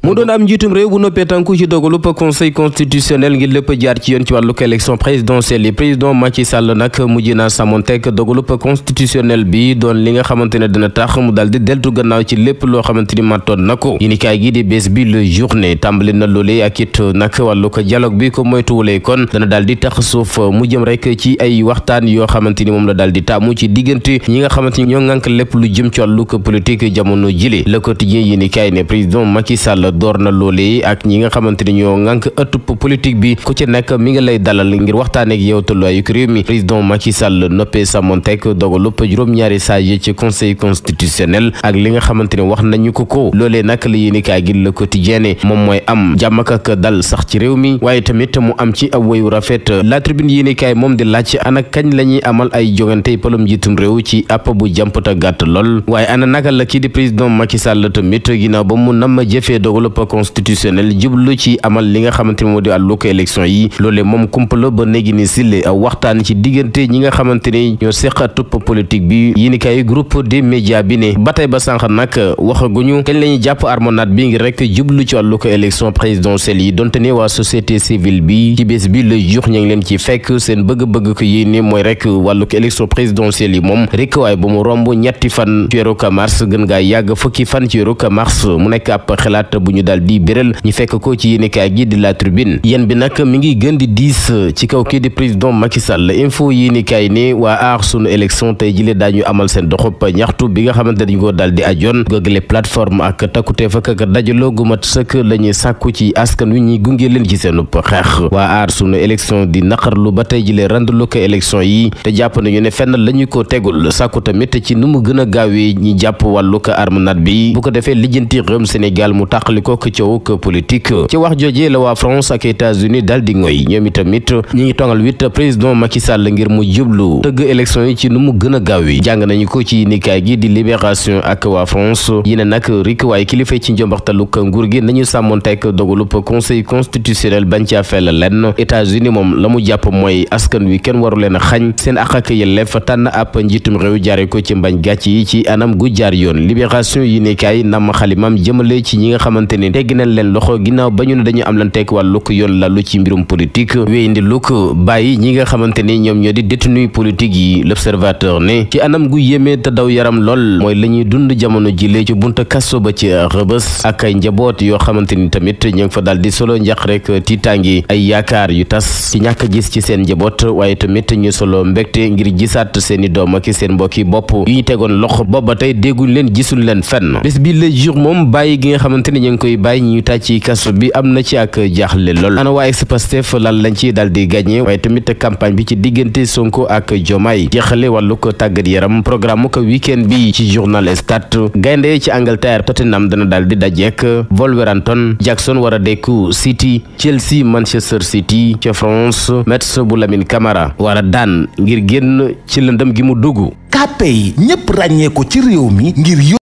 mu doon am njiitum réew bu noppee tànku ci dogalu conseil constitutionnel ngir lépp jaar ci yoon ci wàllu élection présidentielle yi président Macky Sall nag mujj naa sàmmonteeg dogalu constitutionnel bi doon li nga xamante ne dina tax mu daal di deltu gannaaw ci lépp loo xamante ni màttoon na ko yéenekaay gi di bés bi le journée tàmbali na loolee ak it nag wàllu ko dialogue bi ko moytuwulee kon dana daal di tax suuf mu jëm rek ci ay waxtaan yoo xamante ni moom la daal di taamu ci diggante ñi nga xamante ni ñoo ŋànk lépp lu jëm ci wàllu ko politique jamono jile le quotidien yéenekaay ne président Macky Sall door na loolee ak ñi nga xamante ni ñoo ngànk ëttub politique bi ku ci nekk mi ngi lay dalal ngir waxtaane ak yow tolluwaayu réew mi président Macky Sall noppee sàmmonteeg dogalu juróom-ñaari sages ci conseil constitutionnel ak li nga xamante ne wax nañu ko loolee nag la yéenekaay gi Le Quotidien moom mooy am jàmm ak dal sax ci réew mi waaye tamit mu am ci ab wayu rafet La Tribune yéenekaay moom di laaj ana kañ la ñuy amal ay jongante palum njiitum réew ci app bu jàmpata gàtt lool waaye ana naka la kii di président Macky Sall tamit ginnaaw ba mu nam jëfee dogalu constitutionnel jublu ci amal li nga xamante ni moo di àllu ko élection yi loolee moom kumpala ba néegi ni sile waxtaan ci diggante ñi nga xamante ni ñoo seq tupp politique bi yéenekaay groupe des médias bi ne ba tey ba sànq nag waxaguñu kañ la ñuy jàpp armonade bi ngir rek jublu ci àllu ko élection présidentielle yi donte ne waa société civile bi ci bés bi le jour ñu ngi leen ci fekk seen bëgg-bëgg ko yéene mooy rek wàllu ko élection présidentielle yi moom rek waaye ba mu romb ñetti fan ci weeru mars gën ngaa yàgg fukki fan ci weeru mars mu nekk ab xalaat bu ñu daal di béral ñu fekk ko ci yéenekaay gi di La Tribune yéen bi nag mi ngi gën di diis ci kaw kii di président Macky Sall info yéenekaay ne waa aar sunu élection tey jile daañu amal seen doxub ñaxtu bi nga xamante dañu ko daal di ajoon google plateforme ak takkutee fa ak dajaloo gu mat sëkk la ñuy sàkku ci askan wi ñuy gunge leen ci seenub xeex waa aar sunu élection di naqarlu ba tey jile randlu ko élection yi te jàpp nañu ne fenn la ñu ko tegul sàkku tamit ci nu mu gën a gaawee ñi jàpp wàllu ko armenade bi bu ko defee lijjanti réewum Sénégal mu tàqali ko coow ko politique ci wax joojee la waa France ak États-Unis daal di ngoy ñoom itamit ñi ngi tongal président Macky Sall ngir mu jublu tëgg élection yi ci nu mu gën a gaawee jàng nañu ko ci nikaay gi di Libération ak waa France yi ne nag rik waaye kilifa ci njombaxtaluk nguur gi nañu sàmmonteek dogalub conseil constitutionnel bañ caa fel lenn États-Unis moom la mu jàpp mooy askan wi kenn waru leen a xañ seen àq ak yelleef tànn ab njiitum réew jaare ko ci mbañ gàcc yi ci anam gu jaar yoon Libération yi nikaay nam xalimam jëmale ci ñi nga xamante ni tegg nañ leen loxo ginnaaw ba ñu ne dañu am lan teek wàlluk yoon lalu ci mbirum politique wéy ndi luk bàyyi ñi nga xamante ni ñoom ñoo di détenu politique yi L'Observateur ne ci anam gu yéeme te daw yaram lool mooy la ñuy dund jamono jile ci bunta kaso ba ci Rëbës ak ay njaboot yoo xamante ni tamit ñu ngi fa daal di solo njaq rek tiitaangi ay yaakaar yu tas ci ñàkk gis ci seen njaboot waaye tamit ñu solo mbégte ngir gisaat seeni doom ak seen mbokki bopp yu ñu tegoon loxo booba tey dégguñ leen gisul leen fenn bés bi le jour moom bàyyi gi nga xamante ni ñu ngi koy bàyyi ñu tàj ci kaso bi am na ci ak jaaxle lool ana waa ex-Pastef lan lañ ci daal di gagné waaye tamit campagne bi ci diggante Sonko ak Diomaye jeexale wàllu ko tàggat yaram programme ko week-end bi ci journal Stade gaynde ci Angleterre Tottenham dana daal di dajeek Wolverhampton Jackson war a dekku City Chelsea Manchester City ca France Metz bu Lamine Camara war a daan ngir génn ci lëndëm gi mu dugg. KPay ñëpp ràññee ko ci réew mi ngir